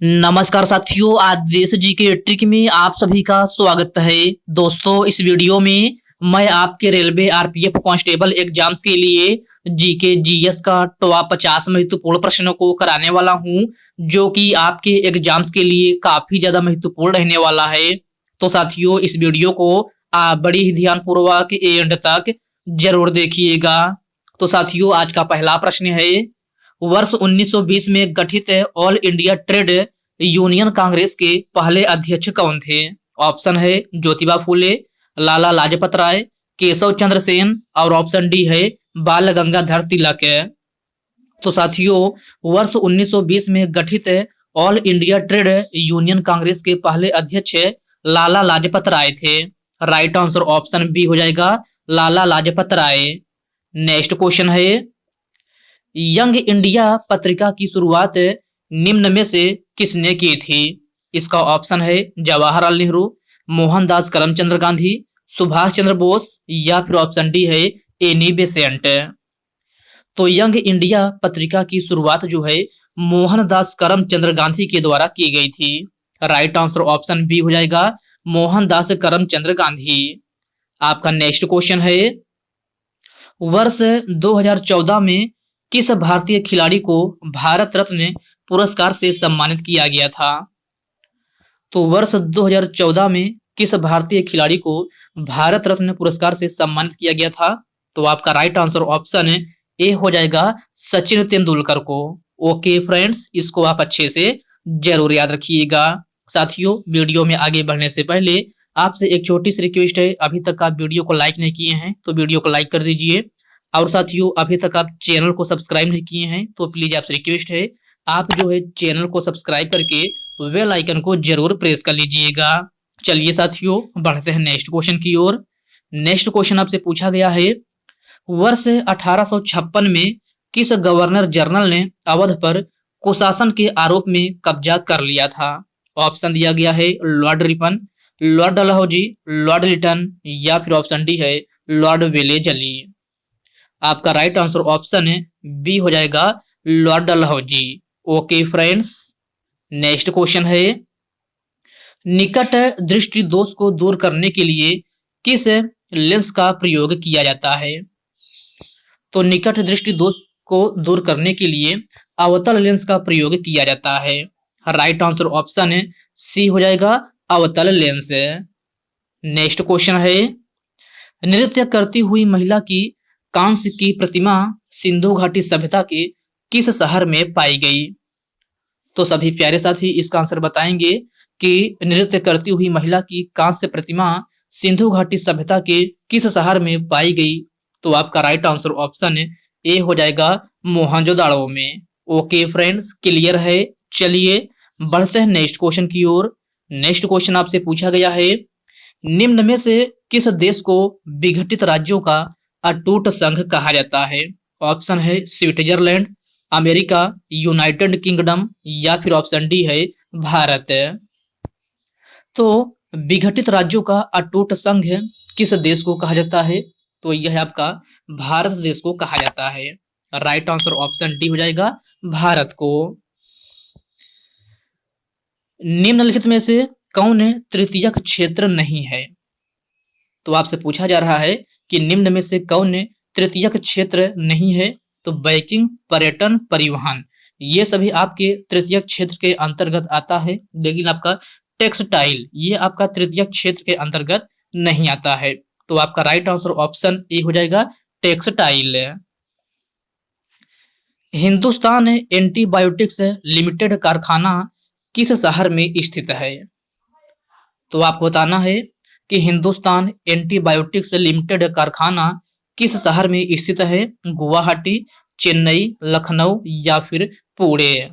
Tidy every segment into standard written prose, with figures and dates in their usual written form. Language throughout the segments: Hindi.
नमस्कार साथियों, आज देश जी के ट्रिक में आप सभी का स्वागत है। दोस्तों, इस वीडियो में मैं आपके रेलवे आरपीएफ कांस्टेबल एग्जाम्स के लिए जीके जीएस का टॉप 50 महत्वपूर्ण प्रश्नों को कराने वाला हूं, जो कि आपके एग्जाम्स के लिए काफी ज्यादा महत्वपूर्ण रहने वाला है। तो साथियों, इस वीडियो को आप बड़ी ही ध्यानपूर्वक एंड तक जरूर देखिएगा। तो साथियों, आज का पहला प्रश्न है, वर्ष 1920 में गठित all India trade union Congress के पहले अध्यक्ष कौन थे? ऑप्शन है ज्योतिबा फूले, लाला लाजपत राय, केशव चंद्र सेन और ऑप्शन डी है बाल गंगाधर तिलक। तो साथियों, वर्ष 1920 में गठित all India trade union Congress के पहले अध्यक्ष लाला लाजपत राय थे। राइट आंसर ऑप्शन बी हो जाएगा, लाला लाजपत राय। नेक्स्ट क्वेश्चन है, यंग इंडिया पत्रिका की शुरुआत निम्न में से किसने की थी? इसका ऑप्शन है जवाहरलाल नेहरू, मोहनदास करमचंद गांधी, सुभाष चंद्र बोस या फिर ऑप्शन डी है एनी बेसेंट। तो यंग इंडिया पत्रिका की शुरुआत जो है मोहनदास करमचंद गांधी के द्वारा की गई थी। राइट आंसर ऑप्शन बी हो जाएगा, मोहनदास करमचंद गांधी। आपका नेक्स्ट क्वेश्चन है, वर्ष 2014 में किस भारतीय खिलाड़ी को भारत रत्न पुरस्कार से सम्मानित किया गया था? तो वर्ष 2014 में किस भारतीय खिलाड़ी को भारत रत्न पुरस्कार से सम्मानित किया गया था? तो आपका राइट आंसर ऑप्शन ए हो जाएगा, सचिन तेंदुलकर को। ओके फ्रेंड्स, इसको आप अच्छे से जरूर याद रखिएगा। साथियों, वीडियो में आगे बढ़ने से पहले आपसे एक छोटी सी रिक्वेस्ट है, अभी तक आप वीडियो को लाइक नहीं किए हैं तो वीडियो को लाइक कर दीजिए। और साथियों, अभी तक आप चैनल को सब्सक्राइब नहीं किए हैं तो प्लीज आपसे रिक्वेस्ट है, आप जो है चैनल को सब्सक्राइब करके बेल आइकन को जरूर प्रेस कर लीजिएगा। चलिए साथियों, बढ़ते हैं नेक्स्ट क्वेश्चन की ओर। नेक्स्ट क्वेश्चन आपसे पूछा गया है, वर्ष 1856 में किस गवर्नर जनरल ने अवध पर कुशासन के आरोप में कब्जा कर लिया था? ऑप्शन दिया गया है Lord Ripon, Lord Dalhousie, Lord Lytton या फिर ऑप्शन डी है लॉर्ड वेलेजली। आपका राइट आंसर ऑप्शन है बी हो जाएगा, Lord Dalhousie. Okay friends, next question है, निकट दृष्टि दोष को दूर करने के लिए किस लेंस का प्रयोग किया जाता है? तो निकट दृष्टि दोष को दूर करने के लिए अवतल लेंस का प्रयोग किया जाता है। राइट आंसर ऑप्शन है सी हो जाएगा, अवतल लेंस। नेक्स्ट क्वेश्चन है, नृत्य करती हुई महिला की कांस्य की प्रतिमा सिंधु घाटी सभ्यता के किस शहर में पाई गई? तो सभी प्यारे साथी इसका आंसर बताएंगे कि नृत्य करती हुई महिला की कांस्य प्रतिमा सिंधु घाटी सभ्यता के किस शहर में पाई गई? तो आपका राइट आंसर ऑप्शन ए हो जाएगा, मोहनजोदाड़ो में। ओके फ्रेंड्स, क्लियर है। चलिए बढ़ते हैं नेक्स्ट क्वेश्चन की ओर। नेक्स्ट क्वेश्चन आपसे पूछा गया है, निम्न में से किस देश को विघटित राज्यों का अटूट संघ कहा जाता है? ऑप्शन है स्विट्जरलैंड, अमेरिका, यूनाइटेड किंगडम या फिर ऑप्शन डी है भारत। तो विघटित राज्यों का अटूट संघ किस देश को कहा जाता है? तो यह आपका भारत देश को कहा जाता है। राइट आंसर ऑप्शन डी हो जाएगा, भारत को। निम्नलिखित में से कौन तृतीयक क्षेत्र नहीं है? तो आपसे पूछा जा रहा है कि निम्न में से कौन तृतीयक क्षेत्र नहीं है? तो बैंकिंग, पर्यटन, परिवहन, ये सभी आपके तृतीयक क्षेत्र के अंतर्गत आता है, लेकिन आपका टेक्सटाइल ये आपका तृतीयक क्षेत्र के अंतर्गत नहीं आता है। तो आपका राइट आंसर ऑप्शन ए हो जाएगा, टेक्सटाइल। हिंदुस्तान एंटीबायोटिक्स लिमिटेड कारखाना किस शहर में स्थित है? तो आपको बताना है कि हिंदुस्तान एंटीबायोटिक्स लिमिटेड कारखाना किस शहर में स्थित है? गुवाहाटी, चेन्नई, लखनऊ या फिर पुणे।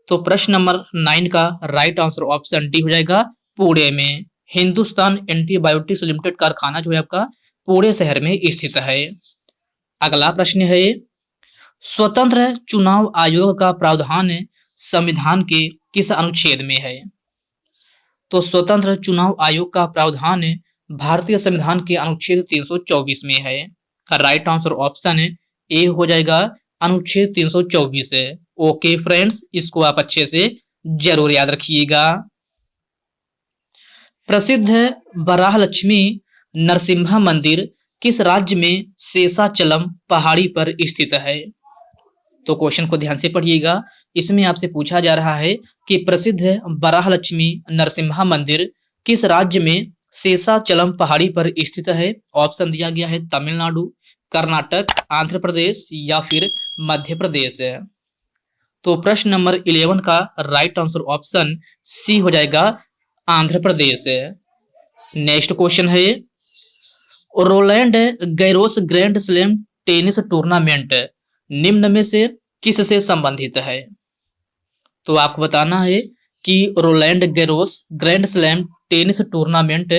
तो प्रश्न नंबर 9 का राइट आंसर ऑप्शन डी हो जाएगा, पुणे में। हिंदुस्तान एंटीबायोटिक्स लिमिटेड कारखाना जो है आपका पुणे शहर में स्थित है। अगला प्रश्न है, स्वतंत्र चुनाव आयोग का प्रावधान संविधान के किस अनुच्छेद में है? तो स्वतंत्र चुनाव आयोग का प्रावधान भारतीय संविधान के अनुच्छेद 324 में है। राइट आंसर ऑप्शन ए हो जाएगा, अनुच्छेद 324 है। ओके फ्रेंड्स, इसको आप अच्छे से जरूर याद रखिएगा। प्रसिद्ध वराह लक्ष्मी नरसिम्हा मंदिर किस राज्य में शेषाचलम पहाड़ी पर स्थित है? तो क्वेश्चन को ध्यान से पढ़िएगा। इसमें आपसे पूछा जा रहा है कि प्रसिद्ध वराह लक्ष्मी नरसिम्हा मंदिर किस राज्य में शेषाचलम पहाड़ी पर स्थित है? ऑप्शन दिया गया है तमिलनाडु, कर्नाटक, आंध्र प्रदेश या फिर मध्य प्रदेश। तो प्रश्न नंबर 11 का राइट आंसर ऑप्शन सी हो जाएगा, आंध्र प्रदेश। नेक्स्ट क्वेश्चन है, Rowland Garros grand slam tennis tournament निम्न में से किससे संबंधित है? तो आपको बताना है कि Rowland Garros grand slam tennis tournament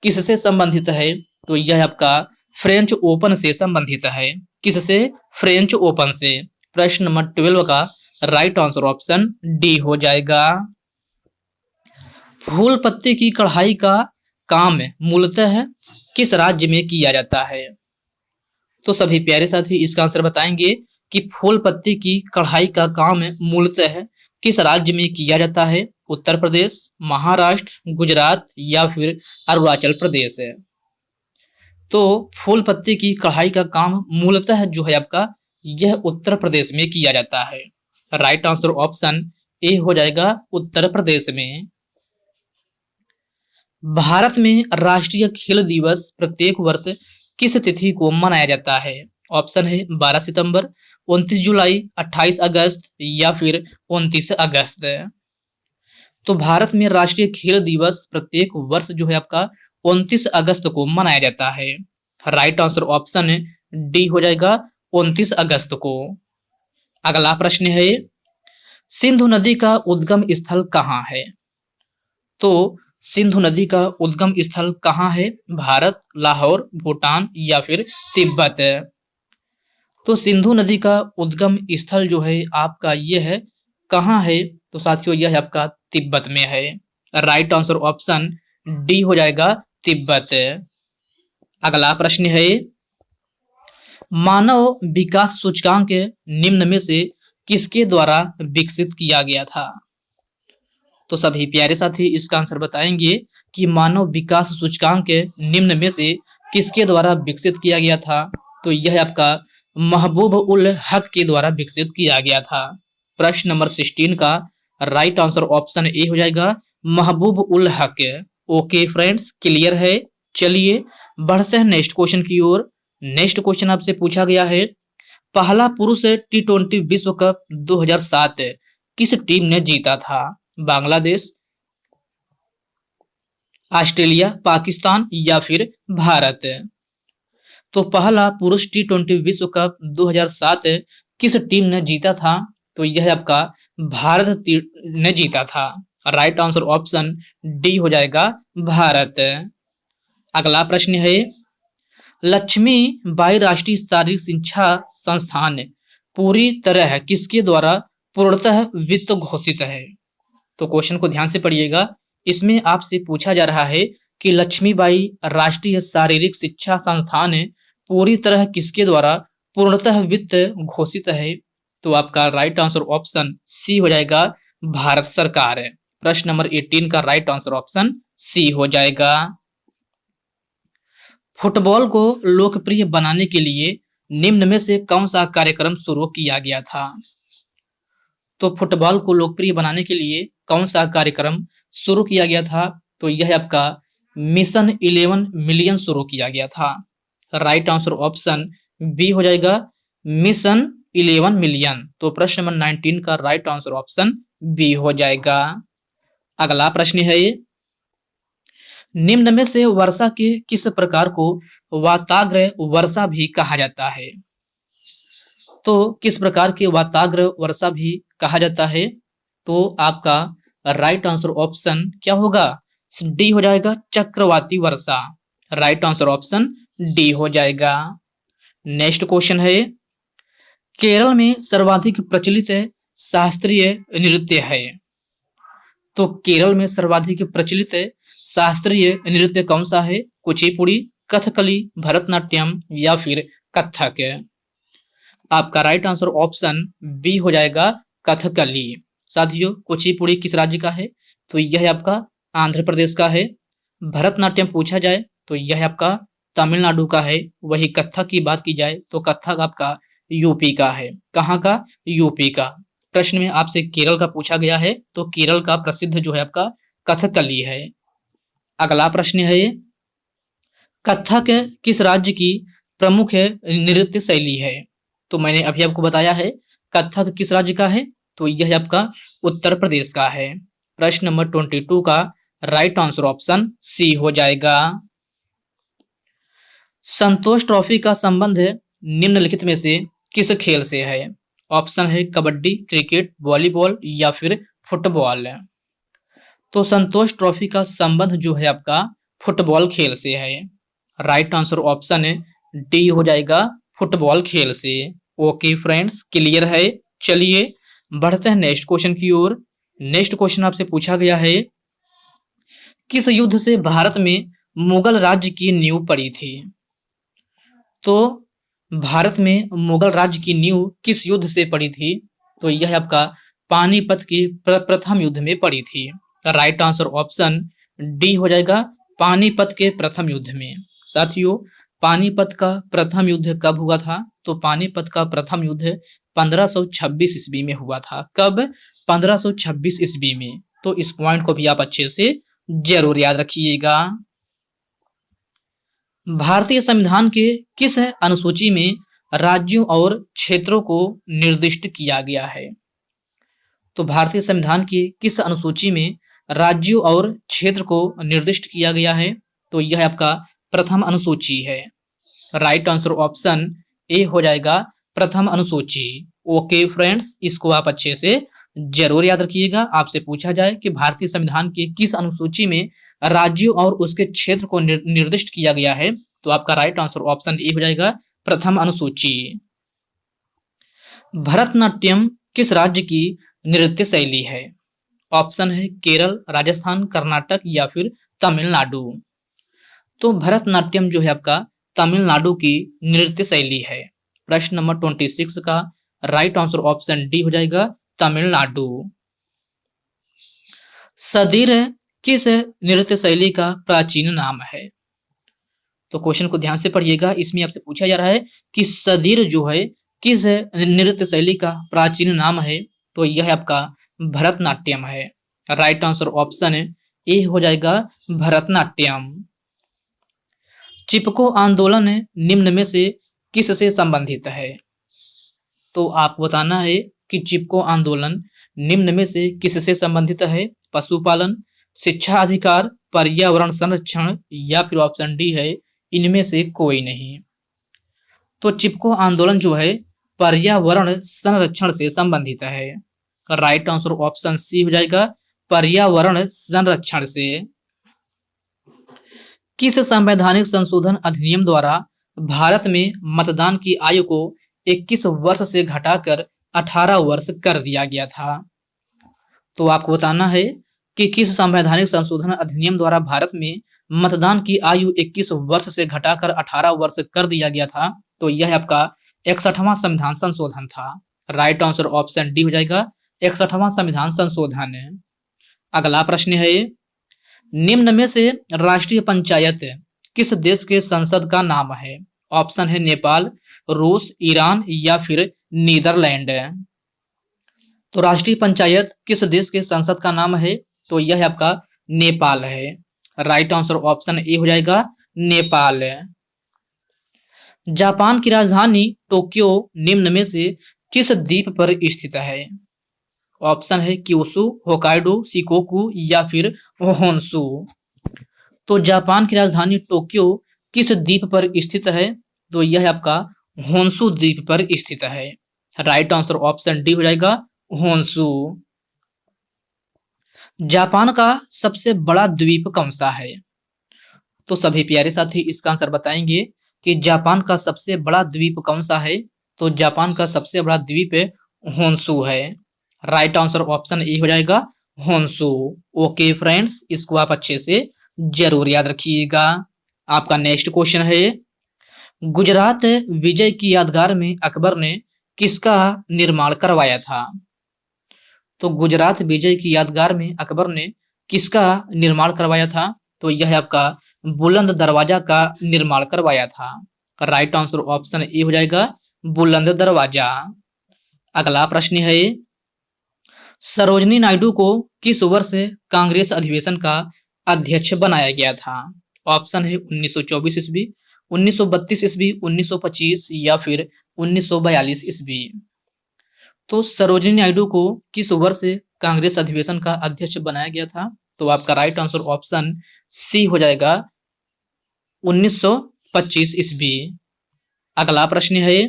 किससे संबंधित है? तो यह आपका फ्रेंच ओपन से संबंधित है। किससे? फ्रेंच ओपन से। प्रश्न नंबर 12 का राइट आंसर ऑप्शन डी हो जाएगा। फूल पत्ती की कढ़ाई का काम मूलतः किस राज्य में किया जाता है? तो सभी प्यारे साथी इसका आंसर बताएंगे कि फूल पत्ती की कढ़ाई का काम मूलतः किस राज्य में किया जाता है? उत्तर प्रदेश, महाराष्ट्र, गुजरात या फिर अरुणाचल प्रदेश है। तो फूल पत्ती की कढ़ाई का काम मूलतः जो है आपका यह उत्तर प्रदेश में किया जाता है। राइट आंसर ऑप्शन ए हो जाएगा, उत्तर प्रदेश में। भारत में राष्ट्रीय खेल दिवस प्रत्येक वर्ष किस तिथि को मनाया जाता है? ऑप्शन है 12 सितंबर, 29 जुलाई, 28 अगस्त या फिर 29 अगस्त। तो भारत में राष्ट्रीय खेल दिवस प्रत्येक वर्ष जो है आपका 29 अगस्त को मनाया जाता है। राइट आंसर ऑप्शन डी हो जाएगा, 29 अगस्त को। अगला प्रश्न है, सिंधु नदी का उद्गम स्थल कहाँ है? तो सिंधु नदी का उद्गम स्थल कहाँ है? भारत, लाहौर, भूटान या फिर तिब्बत। तो सिंधु नदी का उद्गम स्थल जो है आपका ये है, कहाँ है? तो साथियों यह है आपका तिब्बत में है। राइट आंसर ऑप्शन डी हो जाएगा, तिब्बत। अगला प्रश्न है, मानव विकास सूचकांक निम्न में से किसके द्वारा विकसित किया गया था? तो सभी प्यारे साथी इसका आंसर बताएंगे कि मानव विकास सूचकांक निम्न में से किसके द्वारा विकसित किया गया था? तो यह आपका महबूब उल हक के द्वारा विकसित किया गया था। प्रश्न नंबर 16 का राइट आंसर ऑप्शन ए हो जाएगा, महबूब ul Haq. Okay friends, clear है। चलिए बढ़ते हैं नेक्स्ट क्वेश्चन की ओर। नेक्स्ट क्वेश्चन आपसे पूछा गया है, पहला पुरुष T20 विश्व कप 2007 किस टीम ने जीता था? बांग्लादेश, ऑस्ट्रेलिया, पाकिस्तान या फिर भारत। तो पहला पुरुष T20 विश्व कप 2007 किस टीम ने जीता था? तो यह आपका भारत ने जीता था। राइट आंसर ऑप्शन डी हो जाएगा, भारत। अगला प्रश्न है, लक्ष्मी बाई राष्ट्रीय शारीरिक शिक्षा संस्थान पूरी तरह किसके द्वारा पूर्णतः वित्त घोषित है? तो क्वेश्चन को ध्यान से पढ़िएगा। इसमें आपसे पूछा जा रहा है कि लक्ष्मीबाई राष्ट्रीय शारीरिक शिक्षा संस्थान पूरी तरह किसके द्वारा पूर्णतः वित्त घोषित है? तो आपका राइट आंसर ऑप्शन सी हो जाएगा, भारत सरकार है। प्रश्न नंबर 18 का राइट आंसर ऑप्शन सी हो जाएगा। फुटबॉल को लोकप्रिय बनाने के लिए निम्न में से कौन सा कार्यक्रम शुरू किया गया था? तो फुटबॉल को लोकप्रिय बनाने के लिए कौन सा कार्यक्रम शुरू किया गया था? तो यह आपका मिशन 11 मिलियन शुरू किया गया था। राइट आंसर ऑप्शन बी हो जाएगा, मिशन 11 मिलियन। तो प्रश्न नंबर 19 का राइट आंसर ऑप्शन बी हो जाएगा। अगला प्रश्न है, निम्न में से वर्षा के किस प्रकार को वाताग्र वर्षा भी कहा जाता है? तो किस प्रकार के वाताग्र वर्षा भी कहा जाता है? तो आपका राइट आंसर ऑप्शन क्या होगा? डी हो जाएगा, चक्रवाती वर्षा। राइट आंसर ऑप्शन डी हो जाएगा। नेक्स्ट क्वेश्चन है, केरल में सर्वाधिक प्रचलित शास्त्रीय नृत्य है। तो केरल में सर्वाधिक प्रचलित शास्त्रीय नृत्य कौन सा है? कुचिपुड़ी, कथकली, भरतनाट्यम या फिर कथक। आपका राइट आंसर ऑप्शन बी हो जाएगा, कथकली। साथियों कुचिपुड़ी किस राज्य का है? तो यह आपका आंध्र प्रदेश का है। भरतनाट्यम पूछा जाए तो यह आपका तमिलनाडु का है। वही कथक की बात की जाए तो कथक आपका यूपी का है। कहाँ का? यूपी का। प्रश्न में आपसे केरल का पूछा गया है तो केरल का प्रसिद्ध जो है आपका कथकली है। अगला प्रश्न है कथक किस राज्य की प्रमुख नृत्य शैली है? तो मैंने अभी आपको बताया है कथक किस राज्य का है, तो यह आपका उत्तर प्रदेश का है। प्रश्न नंबर 22 का राइट आंसर ऑप्शन सी हो जाएगा। संतोष ट्रॉफी का संबंध निम्नलिखित में से किस खेल से है? ऑप्शन है कबड्डी, क्रिकेट, वॉलीबॉल या फिर फुटबॉल। तो संतोष ट्रॉफी का संबंध जो है आपका फुटबॉल खेल से है। राइट आंसर ऑप्शन डी हो जाएगा, फुटबॉल खेल से। ओके फ्रेंड्स, क्लियर है। चलिए बढ़ते हैं नेक्स्ट क्वेश्चन की ओर। नेक्स्ट क्वेश्चन आपसे पूछा गया है किस युद्ध से भारत में मुगल राज्य की नींव पड़ी थी? तो भारत में मुगल राज्य की नींव किस युद्ध से पड़ी थी? तो यह आपका पानीपत के प्रथम युद्ध में पड़ी थी। राइट आंसर ऑप्शन डी हो जाएगा, पानीपत के प्रथम युद्ध में। साथियों पानीपत का प्रथम युद्ध कब हुआ था? तो पानीपत का प्रथम युद्ध 1526 ईस्वी में हुआ था। कब? 1526 ईस्वी में। तो इस पॉइंट को भी आप अच्छे से जरूर याद रखिएगा। भारतीय संविधान के किस अनुसूची में राज्यों और क्षेत्रों को निर्दिष्ट किया गया है? तो भारतीय संविधान की किस अनुसूची में राज्यों और क्षेत्र को निर्दिष्ट किया गया है? तो यह आपका प्रथम अनुसूची है। राइट आंसर ऑप्शन ए हो जाएगा, प्रथम अनुसूची। ओके फ्रेंड्स, इसको आप अच्छे से जरूर याद रखिएगा। आपसे पूछा जाए कि भारतीय संविधान की किस अनुसूची में राज्यों और उसके क्षेत्र को निर्दिष्ट किया गया है, तो आपका राइट आंसर ऑप्शन ए हो जाएगा, प्रथम अनुसूची। भरतनाट्यम किस राज्य की नृत्य शैली है? ऑप्शन है केरल, राजस्थान, कर्नाटक या फिर तमिलनाडु। तो भरतनाट्यम जो है आपका तमिलनाडु की नृत्य शैली है। प्रश्न नंबर 26 का राइट आंसर ऑप्शन डी हो जाएगा, तमिलनाडु। सदीर किस नृत्य शैली का प्राचीन नाम है? तो क्वेश्चन को ध्यान से पढ़िएगा। इसमें आपसे पूछा जा रहा है कि सदीर जो है किस नृत्य शैली का प्राचीन नाम है? तो यह आपका भरतनाट्यम है। राइट आंसर ऑप्शन ए हो जाएगा, भरतनाट्यम। चिपको आंदोलन निम्न में से किससे संबंधित है? तो आपको बताना है कि चिपको आंदोलन निम्न में से किससे संबंधित है? पशुपालन, शिक्षा अधिकार, पर्यावरण संरक्षण या फिर ऑप्शन डी है इनमें से कोई नहीं। तो चिपको आंदोलन जो है पर्यावरण संरक्षण से संबंधित है। राइट आंसर ऑप्शन सी हो जाएगा, पर्यावरण संरक्षण से। किस संवैधानिक संशोधन अधिनियम द्वारा भारत में मतदान की आयु को 21 वर्ष से घटाकर 18 वर्ष कर दिया गया था? तो आपको बताना है कि किस संवैधानिक संशोधन अधिनियम द्वारा भारत में मतदान की आयु 21 वर्ष से घटाकर 18 वर्ष कर दिया गया था। तो यह आपका 61वां संविधान संशोधन था। राइट आंसर ऑप्शन डी हो जाएगा, 61वां संविधान संशोधन। अगला प्रश्न है निम्न में से राष्ट्रीय पंचायत किस देश के संसद का नाम है? ऑप्शन है नेपाल, रूस, ईरान या फिर नीदरलैंड। तो राष्ट्रीय पंचायत किस देश के संसद का नाम है? तो यह आपका नेपाल है। राइट आंसर ऑप्शन ए हो जाएगा, नेपाल। जापान की राजधानी टोक्यो निम्न में से किस द्वीप पर स्थित है? ऑप्शन है क्यूशू, होकाइडो, शिकोकू या फिर होन्शु। तो जापान की राजधानी टोक्यो किस द्वीप पर स्थित है? तो यह आपका होन्शु द्वीप पर स्थित है। राइट आंसर ऑप्शन डी हो जाएगा, होन्शु। जापान का सबसे बड़ा द्वीप कौन सा है? तो सभी प्यारे साथी इसका आंसर बताएंगे कि जापान का सबसे बड़ा द्वीप कौन सा है? तो जापान का सबसे बड़ा द्वीप होन्शु है। राइट आंसर ऑप्शन ए हो जाएगा, होन्शु। ओके फ्रेंड्स, इसको आप अच्छे से जरूर याद रखिएगा। आपका नेक्स्ट क्वेश्चन है गुजरात विजय की यादगार में अकबर ने किसका निर्माण करवाया था? तो गुजरात विजय की यादगार में अकबर ने किसका निर्माण करवाया था? तो यह है आपका बुलंद दरवाजा का निर्माण करवाया था। राइट आंसर ऑप्शन ए हो जाएगा बुलंद दरवाजा। अगला प्रश्न है, सरोजनी नायडू को किस वर्ष कांग्रेस अधिवेशन का अध्यक्ष बनाया गया था? ऑप्शन है 1924 ईस्वी, 1932 ईस्वी, 1925 या फिर 1942 ईस्वी। तो सरोजनी नायडू को किस वर्ष कांग्रेस अधिवेशन का अध्यक्ष बनाया गया था? तो आपका राइट आंसर ऑप्शन सी हो जाएगा 1925 ईस्वी। अगला प्रश्न है,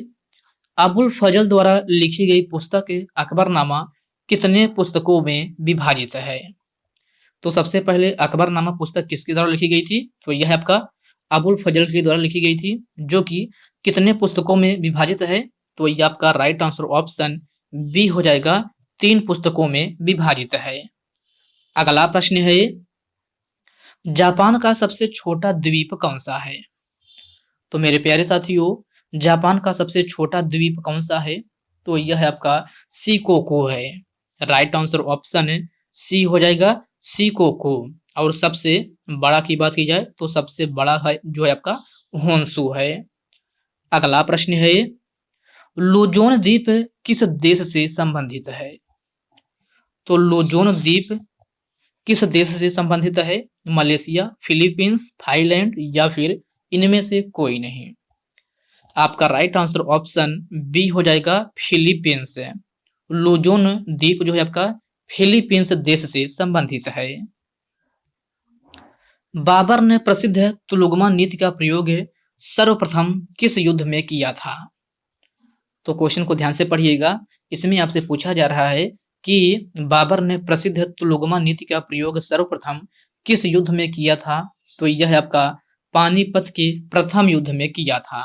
अबुल फजल द्वारा लिखी गई पुस्तक अकबरनामा कितने पुस्तकों में विभाजित है? तो सबसे पहले अकबरनामा पुस्तक किसके द्वारा लिखी गई थी? तो यह आपका अबुल फजल के द्वारा लिखी गई थी, जो कि कितने पुस्तकों में विभाजित है? तो यह आपका राइट आंसर ऑप्शन बी हो जाएगा 3 पुस्तकों में विभाजित है। अगला प्रश्न है, जापान का सबसे छोटा द्वीप कौन सा है? तो मेरे प्यारे साथियों, जापान का सबसे छोटा द्वीप कौन सा है? तो यह है आपका शिकोकू है। राइट आंसर ऑप्शन सी हो जाएगा शिकोकू। और सबसे बड़ा की बात की जाए तो सबसे बड़ा है जो है आपका होन्शु है। अगला प्रश्न है, लुजोन द्वीप किस देश से संबंधित है? तो लुजोन द्वीप किस देश से संबंधित है? मलेशिया, फिलीपींस, थाईलैंड या फिर इनमें से कोई नहीं। आपका राइट आंसर ऑप्शन बी हो जाएगा फिलीपींस। लुजोन द्वीप जो है आपका फिलीपींस देश से संबंधित है। बाबर ने प्रसिद्ध तुलुगमा नीति का प्रयोग सर्वप्रथम किस युद्ध में किया था? तो क्वेश्चन को ध्यान से पढ़िएगा। इसमें आपसे पूछा जा रहा है कि बाबर ने प्रसिद्ध तुलुगमा नीति का प्रयोग सर्वप्रथम किस युद्ध में किया था? तो यह है आपका पानीपत के प्रथम युद्ध में किया था।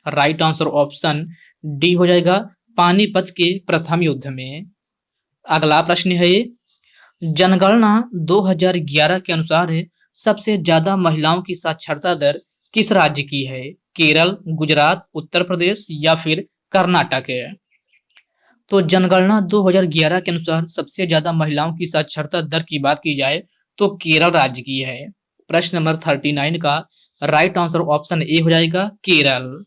राइट आंसर ऑप्शन डी हो जाएगा पानीपत के प्रथम युद्ध में। अगला प्रश्न है, जनगणना 2011 के अनुसार सबसे ज्यादा महिलाओं की साक्षरता दर किस राज्य की है? केरल, गुजरात, उत्तर प्रदेश या फिर कर्नाटक है? तो जनगणना 2011 के अनुसार सबसे ज्यादा महिलाओं की साक्षरता दर की बात की जाए तो केरल राज्य की है। प्रश्न नंबर 39 का राइट आंसर ऑप्शन ए हो जाएगा केरल।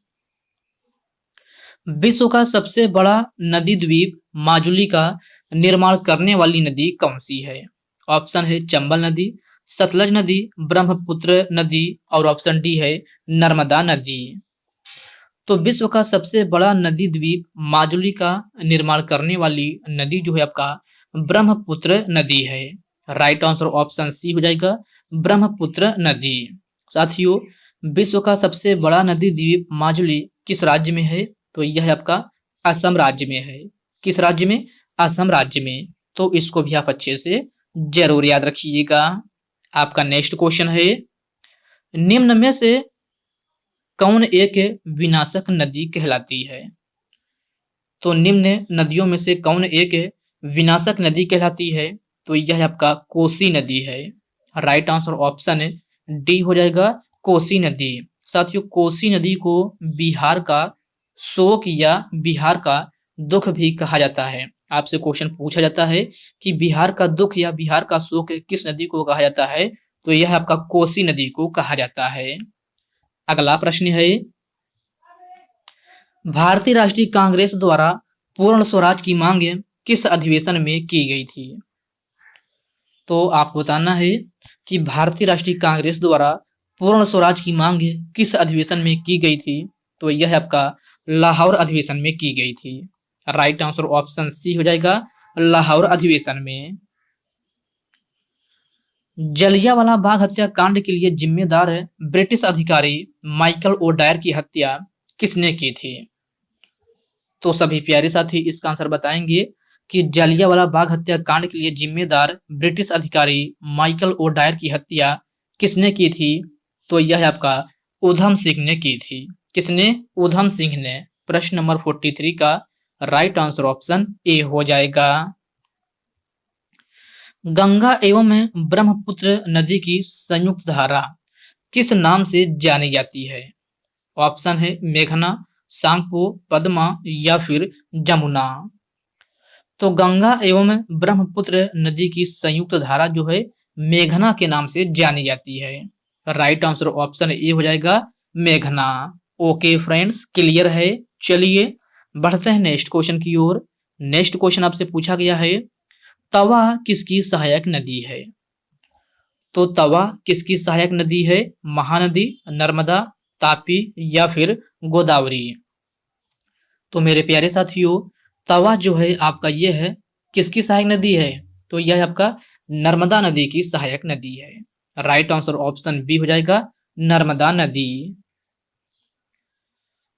विश्व का सबसे बड़ा नदी द्वीप माजुली का निर्माण करने वाली नदी कौन सी है? ऑप्शन है चंबल नदी, सतलज नदी, ब्रह्मपुत्र नदी और ऑप्शन डी है नर्मदा नदी। तो विश्व का सबसे बड़ा नदी द्वीप माजुली का निर्माण करने वाली नदी जो है आपका ब्रह्मपुत्र नदी है। राइट आंसर ऑप्शन सी हो जाएगा ब्रह्मपुत्र नदी। साथियों, विश्व का सबसे बड़ा नदी द्वीप माजुली किस राज्य में है? तो यह है आपका असम राज्य में है। किस राज्य में? असम राज्य में। तो इसको भी आप अच्छे से जरूर याद रखिएगा। आपका नेक्स्ट क्वेश्चन है, निम्न में से कौन एक विनाशक नदी कहलाती है? तो निम्न नदियों में से कौन एक विनाशक नदी कहलाती है? तो यह है आपका कोसी नदी है। राइट आंसर ऑप्शन डी हो जाएगा कोसी नदी। साथियों, कोसी नदी को बिहार का शोक या बिहार का दुख भी कहा जाता है। आपसे क्वेश्चन पूछा जाता है कि बिहार का दुख या बिहार का शोक किस नदी को कहा जाता है? तो यह आपका कोसी नदी को कहा जाता है। अगला प्रश्न है, भारतीय राष्ट्रीय कांग्रेस द्वारा पूर्ण स्वराज की मांग किस अधिवेशन में की गई थी? तो आपको बताना है कि भारतीय राष्ट्रीय कांग्रेस द्वारा पूर्ण स्वराज की मांग किस अधिवेशन में की गई थी? तो यह आपका लाहौर अधिवेशन में की गई थी। राइट आंसर ऑप्शन सी हो जाएगा लाहौर अधिवेशन में। जलियांवाला बाग हत्याकांड के लिए जिम्मेदार ब्रिटिश अधिकारी माइकल ओडायर की हत्या किसने की थी? तो सभी प्यारे साथी इसका आंसर बताएंगे कि जलियांवाला बाग हत्याकांड के लिए जिम्मेदार ब्रिटिश अधिकारी माइकल ओडायर की हत्या किसने की थी? तो यह आपका उधम सिंह ने की थी। किसने? उधम सिंह ने। प्रश्न नंबर 43 का राइट आंसर ऑप्शन ए हो जाएगा। गंगा एवं ब्रह्मपुत्र नदी की संयुक्त धारा किस नाम से जानी जाती है? ऑप्शन है मेघना, सांगपो, पद्मा या फिर जमुना। तो गंगा एवं ब्रह्मपुत्र नदी की संयुक्त धारा जो है मेघना के नाम से जानी जाती है। राइट आंसर ऑप्शन ए हो जाएगा मेघना। ओके फ्रेंड्स, क्लियर है। चलिए बढ़ते हैं नेक्स्ट क्वेश्चन की ओर। नेक्स्ट क्वेश्चन आपसे पूछा गया है, तवा किसकी सहायक नदी है? तो तवा किसकी सहायक नदी है? महानदी, नर्मदा, तापी या फिर गोदावरी? तो मेरे प्यारे साथियों, तवा जो है आपका ये है किसकी सहायक नदी है? तो यह आपका नर्मदा नदी की सहायक नदी है। राइट आंसर ऑप्शन बी हो जाएगा नर्मदा नदी।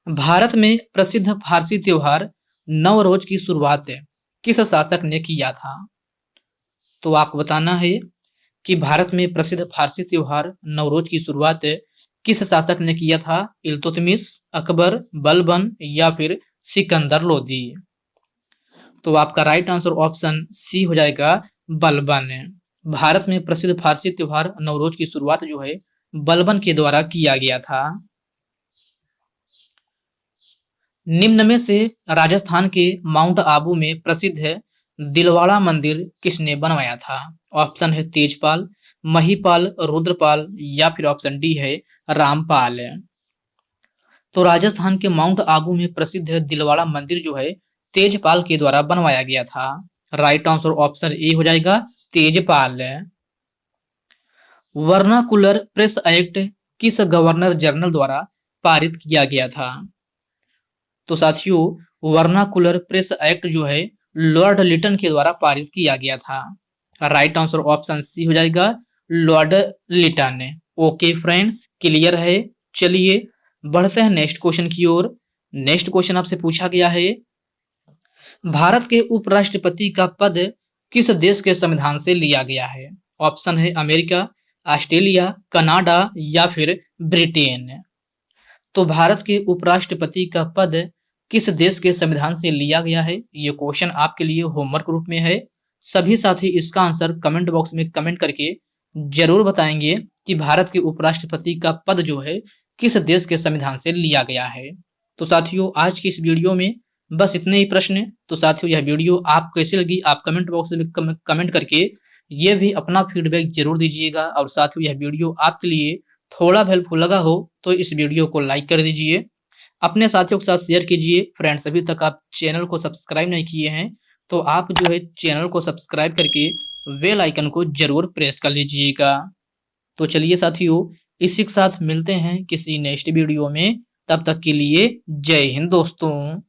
भारत में प्रसिद्ध फारसी त्योहार नवरोज की शुरुआत किस शासक ने किया था? तो आपको बताना है कि भारत में प्रसिद्ध फारसी त्योहार नवरोज की शुरुआत किस शासक ने किया था? इल्तुतमिश, अकबर, बलबन या फिर सिकंदर लोदी? तो आपका राइट आंसर ऑप्शन सी हो जाएगा बलबन। भारत में प्रसिद्ध फारसी त्योहार नवरोज की शुरुआत जो है बलबन के द्वारा किया गया था। निम्न में से राजस्थान के माउंट आबू में प्रसिद्ध दिलवाड़ा मंदिर किसने बनवाया था? ऑप्शन है तेजपाल, महीपाल, रुद्रपाल या फिर ऑप्शन डी है रामपाल। तो राजस्थान के माउंट आबू में प्रसिद्ध दिलवाड़ा मंदिर जो है तेजपाल के द्वारा बनवाया गया था। राइट आंसर ऑप्शन ए हो जाएगा तेजपाल। वर्नाकुलर प्रेस एक्ट किस गवर्नर जनरल द्वारा पारित किया गया था? तो साथियों, वर्नाकुलर प्रेस एक्ट जो है लॉर्ड लिटन के द्वारा पारित किया गया था। राइट आंसर ऑप्शन सी हो जाएगा Lord Lytton. Okay friends, clear है। चलिए बढ़ते हैं नेक्स्ट क्वेश्चन की ओर। नेक्स्ट क्वेश्चन आपसे पूछा गया है, भारत के उपराष्ट्रपति का पद किस देश के संविधान से लिया गया है? ऑप्शन है अमेरिका, ऑस्ट्रेलिया, कनाडा या फिर ब्रिटेन? तो भारत के उपराष्ट्रपति का पद किस देश के संविधान से लिया गया है? ये क्वेश्चन आपके लिए होमवर्क रूप में है। सभी साथी इसका आंसर कमेंट बॉक्स में कमेंट करके जरूर बताएंगे कि भारत के उपराष्ट्रपति का पद जो है किस देश के संविधान से लिया गया है। तो साथियों, आज की इस वीडियो में बस इतने ही प्रश्न। तो साथियों, यह वीडियो आप कैसे लगी आप कमेंट बॉक्स में कमेंट करके ये भी अपना फीडबैक जरूर दीजिएगा। और साथियों, यह वीडियो आपके लिए थोड़ा हेल्पफुल लगा हो तो इस वीडियो को लाइक कर दीजिए, अपने साथियों के साथ शेयर कीजिए। फ्रेंड्स, अभी तक आप चैनल को सब्सक्राइब नहीं किए हैं तो आप जो है चैनल को सब्सक्राइब करके बेल आइकन को जरूर प्रेस कर लीजिएगा। तो चलिए साथियों, इसी के साथ मिलते हैं किसी नेक्स्ट वीडियो में। तब तक के लिए जय हिंद दोस्तों।